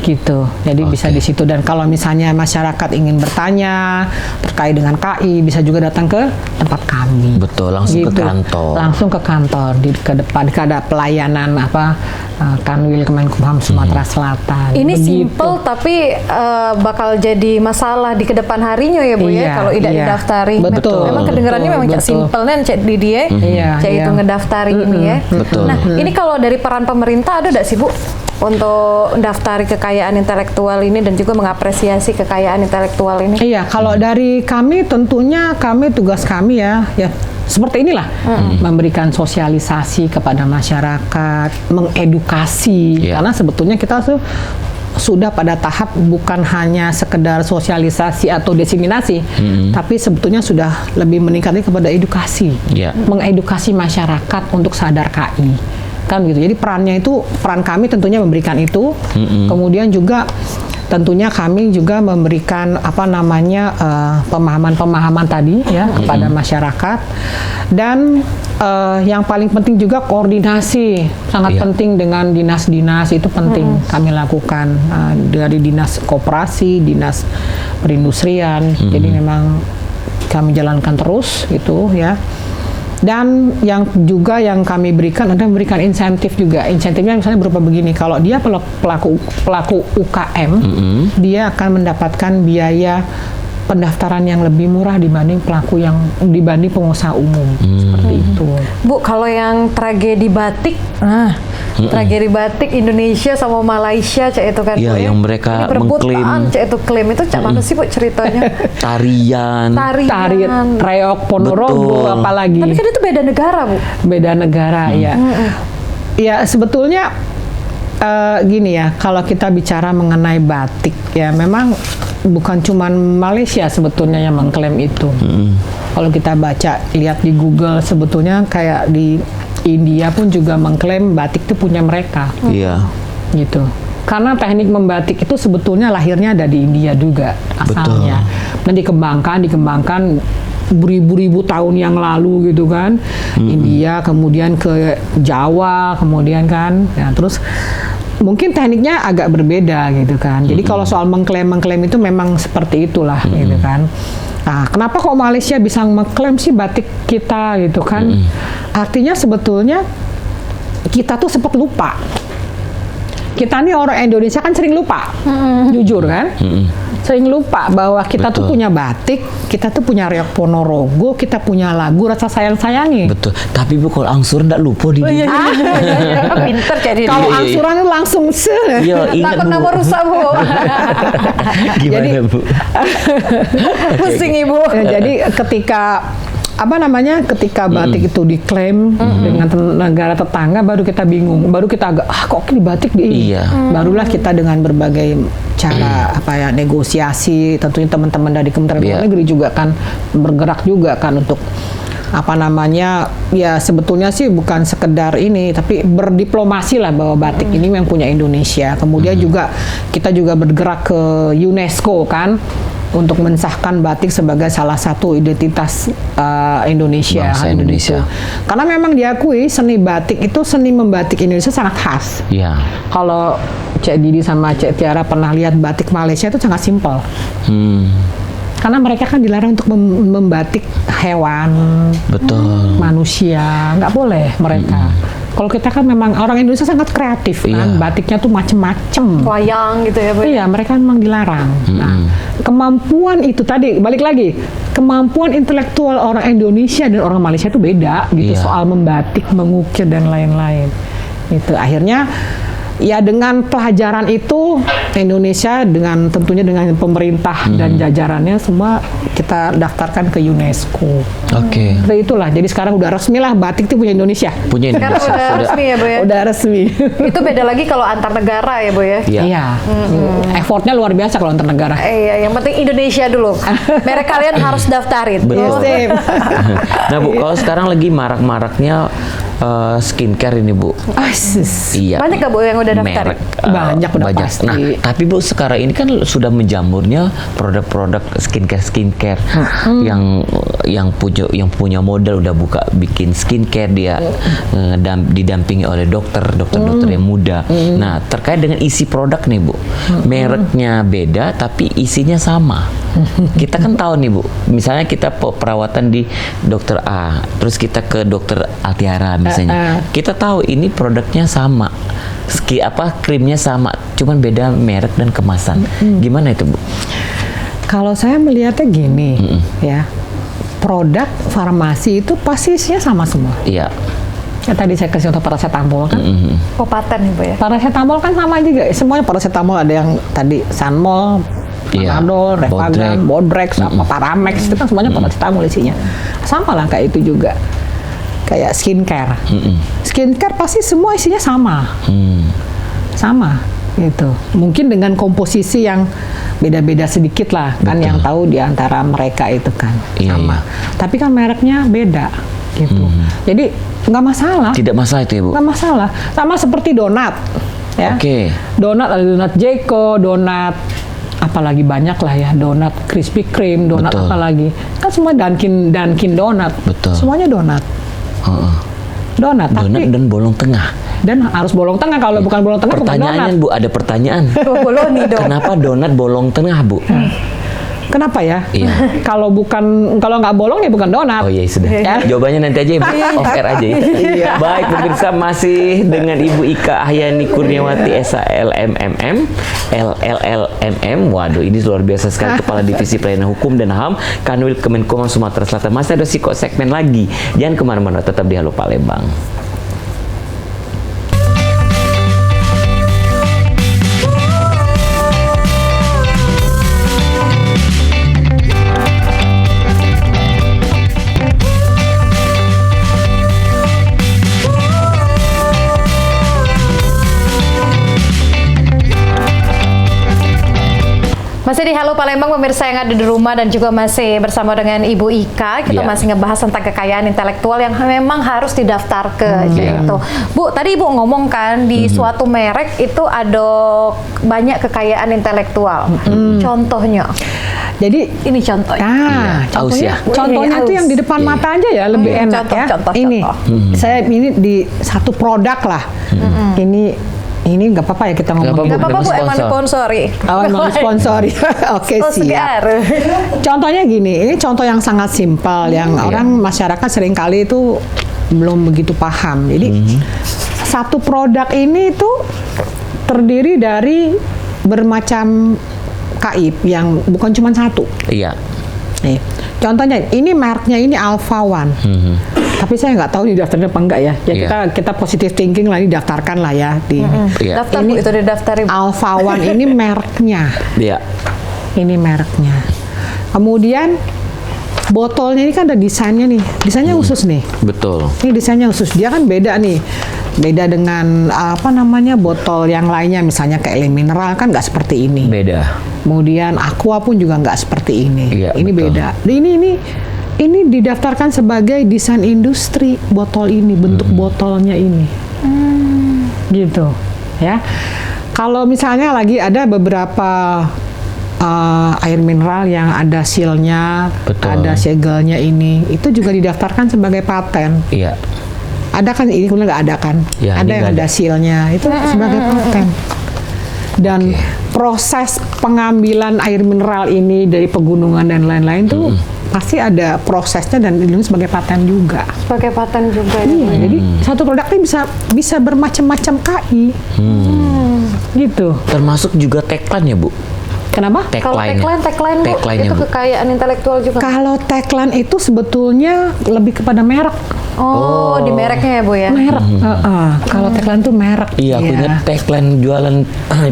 [SPEAKER 4] gitu. Jadi bisa di situ, dan kalau misalnya masyarakat ingin bertanya terkait dengan KI bisa juga datang ke tempat kami.
[SPEAKER 2] Betul, langsung ke kantor.
[SPEAKER 4] Langsung ke kantor ke depan ada pelayanan Kanwil Kemenkumham Sumatera Selatan.
[SPEAKER 3] Ini
[SPEAKER 4] Begitu.
[SPEAKER 3] simple tapi bakal jadi masalah di kedepan harinya ya Bu
[SPEAKER 4] Iya,
[SPEAKER 3] ya kalau tidak
[SPEAKER 4] iya.
[SPEAKER 3] didaftari.
[SPEAKER 4] Betul,
[SPEAKER 3] Memang kedengarannya memang cak
[SPEAKER 4] betul.
[SPEAKER 3] simple nih cak di dia, cak itu ngedaftari ini ya.
[SPEAKER 2] Betul.
[SPEAKER 3] Nah ini kalau dari peran pemerintah ada nggak sih Bu untuk mendaftari kekayaan intelektual ini dan juga mengapresiasi kekayaan intelektual ini?
[SPEAKER 4] Iya, kalau dari kami tentunya tugas kami ya seperti inilah, memberikan sosialisasi kepada masyarakat, mengedukasi, karena sebetulnya kita sudah pada tahap bukan hanya sekedar sosialisasi atau diseminasi, tapi sebetulnya sudah lebih meningkatnya kepada edukasi, mengedukasi masyarakat untuk sadar KI. Kan gitu. Jadi peran kami tentunya memberikan itu. Kemudian juga tentunya kami juga memberikan pemahaman-pemahaman tadi ya kepada masyarakat, dan yang paling penting juga koordinasi sangat penting dengan dinas-dinas, itu penting kami lakukan dari dinas koperasi, dinas perindustrian. Jadi memang kami jalankan terus gitu ya. Dan yang juga yang kami berikan adalah memberikan insentif juga. Insentifnya misalnya berupa begini, kalau dia pelaku UKM, dia akan mendapatkan biaya pendaftaran yang lebih murah dibanding pengusaha umum. Seperti itu.
[SPEAKER 3] Bu, kalau yang tragedi batik, tragedi batik Indonesia sama Malaysia, cak itu kan.
[SPEAKER 2] Iya,
[SPEAKER 3] Bu,
[SPEAKER 2] yang mereka
[SPEAKER 3] ini
[SPEAKER 2] mengklaim.
[SPEAKER 3] cak itu klaim itu cak mana sih Bu ceritanya?
[SPEAKER 2] Tarian.
[SPEAKER 4] Tari reok Ponorogo
[SPEAKER 2] Betul.
[SPEAKER 4] apalagi.
[SPEAKER 3] Tapi kan itu beda negara, Bu.
[SPEAKER 4] Beda negara ya. Ya sebetulnya gini ya, kalau kita bicara mengenai batik ya memang bukan cuma Malaysia sebetulnya yang mengklaim itu. Kalau kita baca, lihat di Google sebetulnya kayak di India pun juga mengklaim batik itu punya mereka.
[SPEAKER 2] Iya.
[SPEAKER 4] Gitu. Karena teknik membatik itu sebetulnya lahirnya ada di India juga asalnya. Dan dikembangkan beribu-ribu tahun yang lalu gitu kan. India, kemudian ke Jawa, kemudian kan. Ya, terus mungkin tekniknya agak berbeda gitu kan. Jadi kalau soal mengklaim itu memang seperti itulah gitu kan. Nah, kenapa kok Malaysia bisa mengklaim sih batik kita gitu kan? Artinya sebetulnya kita tuh sempat lupa. Kita nih orang Indonesia kan sering lupa, jujur kan? Sering lupa bahwa kita tuh punya batik, kita tuh punya reok Ponorogo, kita punya lagu Rasa Sayang Sayangi.
[SPEAKER 2] Betul. Tapi Bu, kalau angsuran enggak lupa di dia.
[SPEAKER 3] Pinter jadi.
[SPEAKER 4] Kalau
[SPEAKER 2] Iya.
[SPEAKER 4] angsuran langsung
[SPEAKER 2] Iya, ingat
[SPEAKER 3] Takut
[SPEAKER 2] Bu.
[SPEAKER 3] nama rusak, Bu.
[SPEAKER 2] Gimana
[SPEAKER 4] Jadi-
[SPEAKER 2] Bu?
[SPEAKER 3] Pusing Ibu.
[SPEAKER 4] Ya, jadi ketika batik itu diklaim dengan negara tetangga, baru kita bingung, baru kita agak kok ini batik di ini.
[SPEAKER 2] Iya.
[SPEAKER 4] Barulah kita dengan berbagai cara negosiasi, tentunya teman-teman dari Kementerian
[SPEAKER 2] Iya.
[SPEAKER 4] Luar Negeri juga kan bergerak juga kan untuk ya sebetulnya sih bukan sekedar ini, tapi berdiplomasi lah bahwa batik ini yang punya Indonesia. Kemudian juga kita juga bergerak ke UNESCO kan untuk mensahkan batik sebagai salah satu identitas Indonesia.
[SPEAKER 2] Bangsa
[SPEAKER 4] kan
[SPEAKER 2] Indonesia.
[SPEAKER 4] begitu. Karena memang diakui seni membatik Indonesia sangat khas.
[SPEAKER 2] Iya.
[SPEAKER 4] Kalau Cek Didi sama Cek Tiara pernah lihat batik Malaysia itu sangat simpel. Karena mereka kan dilarang untuk membatik hewan,
[SPEAKER 2] Betul.
[SPEAKER 4] manusia, nggak boleh mereka. Kalau kita kan memang orang Indonesia sangat kreatif kan,
[SPEAKER 2] Iya.
[SPEAKER 4] batiknya tuh macem-macem.
[SPEAKER 3] Wayang gitu ya, Bu.
[SPEAKER 4] Iya, mereka memang dilarang. Nah, kemampuan itu tadi balik lagi, kemampuan intelektual orang Indonesia dan orang Malaysia itu beda gitu
[SPEAKER 2] Iya.
[SPEAKER 4] soal membatik, mengukir dan lain-lain. Itu akhirnya ya dengan pelajaran itu Indonesia tentunya dengan pemerintah dan jajarannya semua kita daftarkan ke UNESCO.
[SPEAKER 2] Oke.
[SPEAKER 4] Seperti itulah. Jadi sekarang udah resmi lah batik itu punya Indonesia.
[SPEAKER 2] Punya
[SPEAKER 3] Sekarang
[SPEAKER 2] Indonesia
[SPEAKER 3] udah resmi ya, Bu ya.
[SPEAKER 4] Udah resmi.
[SPEAKER 3] Itu beda lagi kalau antar negara ya, Bu ya.
[SPEAKER 2] Iya.
[SPEAKER 4] Iya. Effortnya luar biasa kalau antar negara.
[SPEAKER 3] Iya, yang penting Indonesia dulu. Merek kalian harus daftarin.
[SPEAKER 2] Betul.
[SPEAKER 4] Sip.
[SPEAKER 2] Nah Bu, kalau sekarang lagi marak-maraknya skincare ini Bu. Iya.
[SPEAKER 3] Banyak nggak, Bu, yang udah daftar?
[SPEAKER 2] Merek,
[SPEAKER 4] Banyak, udah pasti.
[SPEAKER 2] Nah, tapi Bu sekarang ini kan sudah menjamurnya produk-produk skincare yang punya modal udah bikin skincare dia didampingi oleh dokter yang muda. Nah, terkait dengan isi produk nih Bu, mereknya beda tapi isinya sama. Kita kan tahu nih Bu, misalnya kita perawatan di dokter A, terus kita ke dokter Altiara misalnya, kita tahu ini produknya sama. Krimnya sama, cuman beda merek dan kemasan. Gimana itu Bu?
[SPEAKER 4] Kalau saya melihatnya gini, ya, produk farmasi itu pasti isinya sama semua.
[SPEAKER 2] Iya.
[SPEAKER 4] Ya, tadi saya kasih contoh paracetamol kan.
[SPEAKER 3] Oh, paten nih, Bu ya.
[SPEAKER 4] Paracetamol kan sama juga, semuanya paracetamol, ada yang tadi Sanmol,
[SPEAKER 2] Iya.
[SPEAKER 4] Panadol, Revagan, Bodrex, Paramex, itu kan semuanya paracetamol isinya. Sama lah kayak itu juga. Kayak skincare. Skincare pasti semua isinya sama. Sama gitu. Mungkin dengan komposisi yang beda-beda sedikit lah kan, yang tahu di antara mereka itu kan
[SPEAKER 2] Iya,
[SPEAKER 4] sama.
[SPEAKER 2] iya.
[SPEAKER 4] Tapi kan mereknya beda gitu. Jadi nggak masalah.
[SPEAKER 2] Tidak masalah itu ya Bu?
[SPEAKER 4] Nggak masalah. Sama seperti donat, ya.
[SPEAKER 2] Oke.
[SPEAKER 4] Donat ada donat Jeko, donat apalagi banyak lah ya, donat Krispy Kreme, donat
[SPEAKER 2] Betul.
[SPEAKER 4] apalagi. Kan semua Dunkin donat.
[SPEAKER 2] Betul.
[SPEAKER 4] Semuanya donat. Donat,
[SPEAKER 2] Donat
[SPEAKER 4] tapi
[SPEAKER 2] dan bolong tengah.
[SPEAKER 4] dan harus bolong tengah. Kalau bukan bolong tengah bukan donat.
[SPEAKER 2] Pertanyaannya Bu, ada pertanyaan.
[SPEAKER 3] Boloni dong.
[SPEAKER 2] Kenapa donat bolong tengah Bu?
[SPEAKER 4] Kenapa ya?
[SPEAKER 2] Iya.
[SPEAKER 4] Kalau nggak bolong ya bukan donat.
[SPEAKER 2] Oh iya sudah.
[SPEAKER 4] Ya.
[SPEAKER 2] Jawabannya nanti aja Ibu, off air aja ya.
[SPEAKER 4] Iya.
[SPEAKER 2] Baik pemirsa, masih dengan Ibu Ika Ahyani Kurniawati SHLMMM, LLLMM. Waduh, ini luar biasa sekali, Kepala Divisi Pelayanan Hukum dan HAM Kanwil Kemenkumham Sumatera Selatan. Masih ada segmen lagi. Jangan kemana-mana, tetap di Halo Palembang.
[SPEAKER 3] Masih di Halo Palembang, pemirsa yang ada di rumah dan juga masih bersama dengan Ibu Ika. Kita masih ngebahas tentang kekayaan intelektual yang memang harus didaftar ke itu. Bu, tadi Ibu ngomong kan di suatu merek itu ada banyak kekayaan intelektual. Contohnya.
[SPEAKER 4] Jadi
[SPEAKER 3] ini contohnya.
[SPEAKER 4] Contohnya itu yang di depan mata aja ya, lebih enak ya. Ini saya ini di satu produk lah. Ini nggak apa-apa ya kita ngomongin.
[SPEAKER 3] Nggak apa-apa Bu, emang sponsori.
[SPEAKER 4] Emang sponsori. Oke, siap. Contohnya gini, ini contoh yang sangat simpel yang orang masyarakat seringkali itu belum begitu paham. Jadi satu produk ini itu terdiri dari bermacam KI yang bukan cuma satu.
[SPEAKER 2] Iya.
[SPEAKER 4] Nih, contohnya ini mereknya ini Alpha One. Tapi saya nggak tahu didaftarnya apa enggak ya. Kita positive thinking lah, didaftarkan lah ya di.
[SPEAKER 3] Daftar Bu, itu didaftarin.
[SPEAKER 4] Alpha One ini mereknya.
[SPEAKER 2] Iya.
[SPEAKER 4] Ini mereknya. Kemudian botolnya ini kan ada desainnya nih. Desainnya khusus nih.
[SPEAKER 2] Betul.
[SPEAKER 4] Ini desainnya khusus. Dia kan beda nih. Beda dengan botol yang lainnya, misalnya kayak Le Mineral kan nggak seperti ini.
[SPEAKER 2] Beda.
[SPEAKER 4] Kemudian Aqua pun juga nggak seperti ini.
[SPEAKER 2] Iya,
[SPEAKER 4] ini
[SPEAKER 2] betul.
[SPEAKER 4] beda. Ini didaftarkan sebagai desain industri botol ini, bentuk botolnya ini. Gitu, ya. Kalau misalnya lagi ada beberapa air mineral yang ada seal-nya, ada segelnya ini, itu juga didaftarkan sebagai paten.
[SPEAKER 2] Iya.
[SPEAKER 4] Ada kan, ini kemudian nggak ada kan?
[SPEAKER 2] Ya,
[SPEAKER 4] ada yang ada seal-nya, itu sebagai paten. Dan proses pengambilan air mineral ini dari pegunungan dan lain-lain tuh pasti ada prosesnya dan dilindungi sebagai paten juga.
[SPEAKER 3] Sebagai paten juga.
[SPEAKER 4] Iya, jadi satu produk ini bisa bermacam-macam KI. Gitu.
[SPEAKER 2] Termasuk juga tagline ya Bu?
[SPEAKER 3] Kalau
[SPEAKER 4] Kenapa?
[SPEAKER 3] tagline Bu, itu
[SPEAKER 2] Bu.
[SPEAKER 3] kekayaan intelektual juga.
[SPEAKER 4] Kalau tagline itu sebetulnya lebih kepada merek.
[SPEAKER 3] Oh, di mereknya ya Bu ya?
[SPEAKER 4] Merek. Kalau tagline tuh merek.
[SPEAKER 2] Iya, aku ingat tagline jualan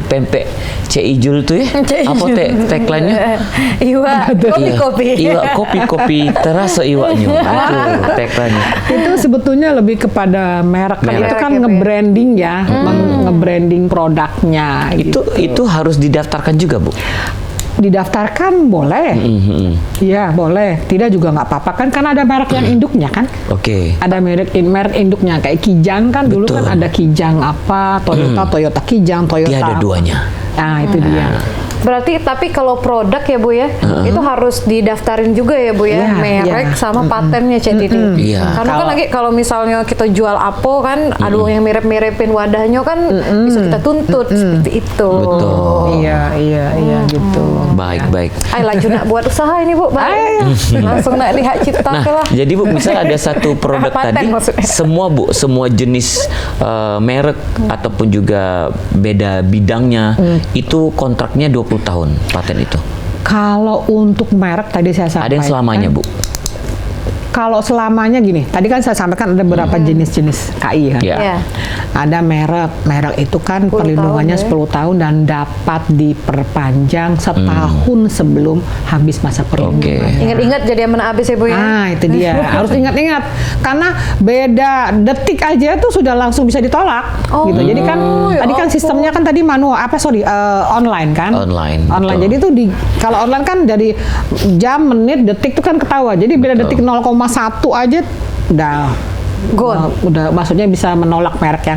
[SPEAKER 2] pempek Cijul tuh ya. Apa tagline-nya?
[SPEAKER 3] Iwa, kopi-kopi.
[SPEAKER 2] Iwa, kopi-kopi terasa iwanya. Itu tagline-nya.
[SPEAKER 4] Itu sebetulnya lebih kepada merek. Kalau itu kan nge-branding ya, nge-branding produknya.
[SPEAKER 2] Itu harus didaftarkan juga Bu?
[SPEAKER 4] Didaftarkan boleh, ya boleh. Tidak juga nggak apa-apa kan? Karena ada merek yang induknya kan.
[SPEAKER 2] Oke.
[SPEAKER 4] Ada merek induknya kayak Kijang kan. Dulu kan ada Kijang apa, Toyota Kijang, Toyota.
[SPEAKER 2] Dia ada duanya.
[SPEAKER 4] Nah itu dia.
[SPEAKER 3] Berarti tapi kalau produk ya Bu ya, itu harus didaftarin juga ya Bu ya, merek sama patennya jadi.
[SPEAKER 2] Iya.
[SPEAKER 3] Karena kan lagi kalau misalnya kita jual Apo kan, aduh yang mirip-miripin wadahnya kan bisa kita tuntut seperti itu.
[SPEAKER 2] Betul.
[SPEAKER 4] Iya gitu.
[SPEAKER 2] Baik.
[SPEAKER 3] Ayo laju nak buat usaha ini Bu, langsung nak lihat cipta lah.
[SPEAKER 2] Jadi Bu, misal ada satu produk tadi, semua jenis merek ataupun juga beda bidangnya, itu kontraknya 20 tahun paten itu.
[SPEAKER 4] Kalau untuk merek tadi saya sampaikan.
[SPEAKER 2] Ada yang selamanya Bu?
[SPEAKER 4] Kalau selamanya gini, tadi kan saya sampaikan ada beberapa jenis-jenis KI kan.
[SPEAKER 2] Yeah.
[SPEAKER 4] Ada merek itu kan perlindungannya 10 tahun dan dapat diperpanjang setahun sebelum habis masa perlindungan.
[SPEAKER 3] Ingat-ingat jadi mana habis ya Bu ya?
[SPEAKER 4] Ah, itu dia. Harus ingat-ingat karena beda detik aja tuh sudah langsung bisa ditolak gitu. Jadi kan tadi kan sistemnya kan tadi manual online kan?
[SPEAKER 2] Online.
[SPEAKER 4] Jadi itu kalau online kan dari jam, menit, detik itu kan ketahuan. Jadi beda detik 0,1 aja udah udah maksudnya bisa menolak merek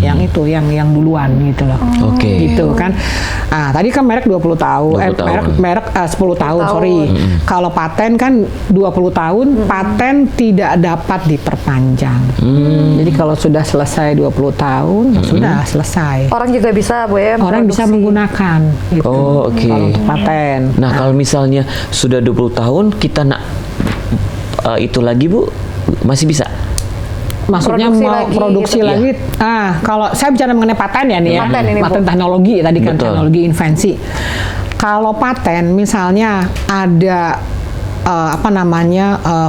[SPEAKER 4] yang itu yang duluan gitu loh.
[SPEAKER 2] Oke.
[SPEAKER 4] Gitu kan. Tadi kan merek 20 tahun, merek 10 tahun, sorry. Kalau paten kan 20 tahun, paten tidak dapat diperpanjang. Jadi kalau sudah selesai 20 tahun, sudah selesai.
[SPEAKER 3] Orang juga bisa, Bu ya.
[SPEAKER 4] Orang bisa menggunakan gitu.
[SPEAKER 2] Oke.
[SPEAKER 4] Kalau untuk paten.
[SPEAKER 2] Nah, kalau misalnya sudah 20 tahun kita itu lagi, Bu, masih bisa?
[SPEAKER 4] Maksudnya mau produksi
[SPEAKER 3] gitu.
[SPEAKER 4] lagi. Kalau saya bicara mengenai paten ya nih ya. Paten teknologi tadi kan, teknologi invensi. Kalau paten misalnya ada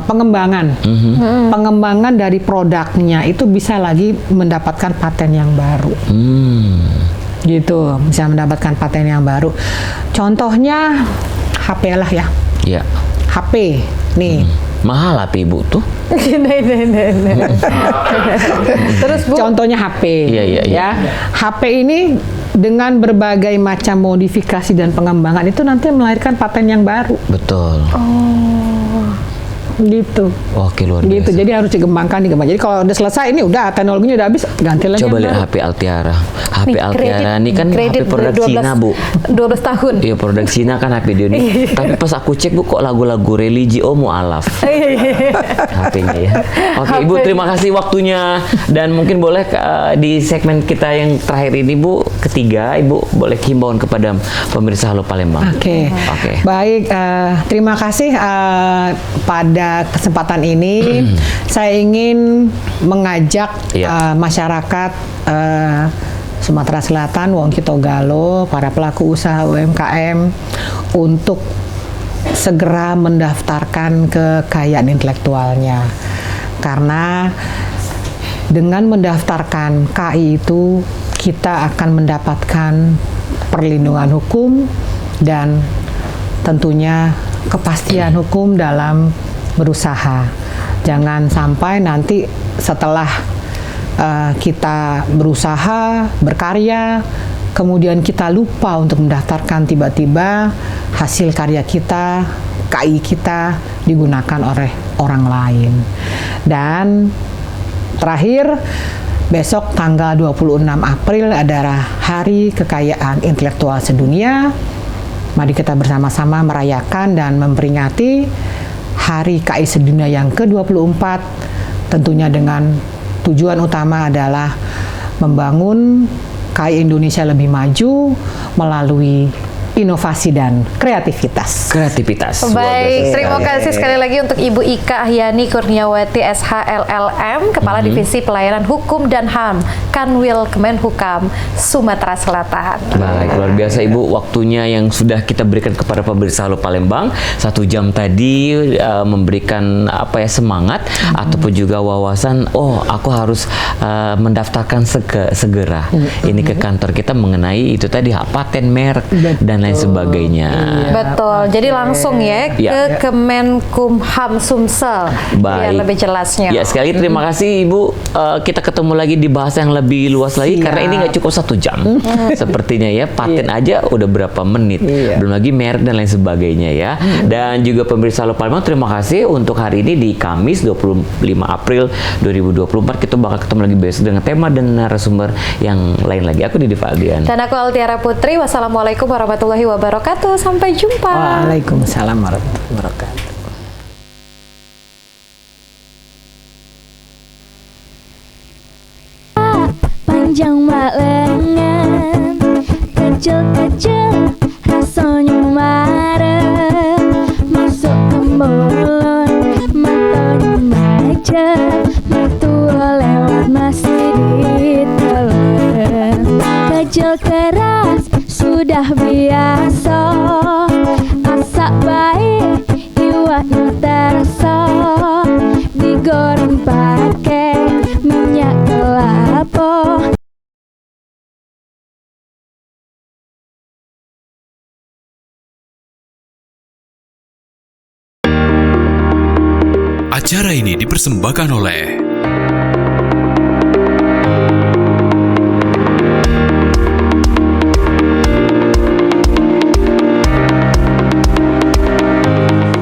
[SPEAKER 4] pengembangan. Pengembangan dari produknya itu bisa lagi mendapatkan paten yang baru. Gitu, bisa mendapatkan paten yang baru. Contohnya HP lah ya.
[SPEAKER 2] Iya.
[SPEAKER 4] HP nih.
[SPEAKER 2] Mahal HP Ibu tuh.
[SPEAKER 3] Terus Bu,
[SPEAKER 4] contohnya HP.
[SPEAKER 2] Iya.
[SPEAKER 4] Ya. HP ini dengan berbagai macam modifikasi dan pengembangan itu nanti melahirkan paten yang baru.
[SPEAKER 2] Betul.
[SPEAKER 4] Gitu.
[SPEAKER 2] Oke, luar biasa.
[SPEAKER 4] Gitu. Jadi harus dikembangkan. Jadi kalau udah selesai ini udah teknologinya udah habis, ganti lagi.
[SPEAKER 2] Coba lihat HP Altiara. HP Altiara ini kan HP produk Cina, Bu.
[SPEAKER 3] 12 tahun.
[SPEAKER 2] Iya, produk Cina kan HP dia ini. Tapi pas aku cek, Bu, kok lagu-lagu religi mualaf. HP-nya ya. Oke, Ibu, terima kasih waktunya, dan mungkin boleh di segmen kita yang terakhir ini, Bu, ketiga, Ibu boleh himbauan kepada pemirsa Halo Palembang.
[SPEAKER 4] Oke. Baik, terima kasih pada kesempatan ini. Saya ingin mengajak masyarakat Sumatera Selatan, Wong Kitogalo, para pelaku usaha UMKM untuk segera mendaftarkan kekayaan intelektualnya. Karena dengan mendaftarkan KI itu kita akan mendapatkan perlindungan hukum dan tentunya kepastian hukum dalam berusaha. Jangan sampai nanti setelah kita berusaha, berkarya, kemudian kita lupa untuk mendaftarkan, tiba-tiba hasil karya kita, KI kita digunakan oleh orang lain. Dan terakhir, besok tanggal 26 April adalah Hari Kekayaan Intelektual Sedunia. Mari kita bersama-sama merayakan dan memperingati Hari KI Sedunia yang ke-24, tentunya dengan tujuan utama adalah membangun KI Indonesia lebih maju melalui inovasi dan kreativitas.
[SPEAKER 3] Baik, terima kasih sekali lagi untuk Ibu Ika Ahyani Kurniawati SHLLM, Kepala Divisi Pelayanan Hukum dan HAM Kanwil Kemenhukam Sumatera Selatan.
[SPEAKER 2] Baik, luar biasa Ibu, waktunya yang sudah kita berikan kepada pemirsa Halo Palembang. 1 jam tadi memberikan semangat ataupun juga wawasan. Oh, aku harus mendaftarkan segera ini ke kantor kita mengenai itu tadi hak paten, merek dan lain sebagainya.
[SPEAKER 3] Betul. Jadi langsung ke Kemenkumham Sumsel biar lebih jelasnya.
[SPEAKER 2] Ya, sekali terima kasih Ibu. Kita ketemu lagi di bahasa yang lebih luas lagi karena ini nggak cukup 1 jam. Sepertinya ya, paten aja udah berapa menit. Belum lagi merek dan lain sebagainya ya. Dan juga pemirsa Halo Palembang, terima kasih untuk hari ini di Kamis 25 April 2024. Kita bakal ketemu lagi besok dengan tema dan narasumber yang lain lagi. Aku Didi Faldian.
[SPEAKER 3] Dan aku Altiara Putri. Wassalamualaikum warahmatullahi wabarakatuh. Sampai jumpa.
[SPEAKER 4] Waalaikumsalam warahmatullahi wabarakatuh.
[SPEAKER 5] Panjang lengan, kecil-kecil rasanya marah, masuk ke mulut matanya macet, metu lewat masih ditelan. Kecil keras sudah biasa, asak baik iwaknya terasa, digoreng pakai minyak kelapa.
[SPEAKER 1] Acara ini dipersembahkan oleh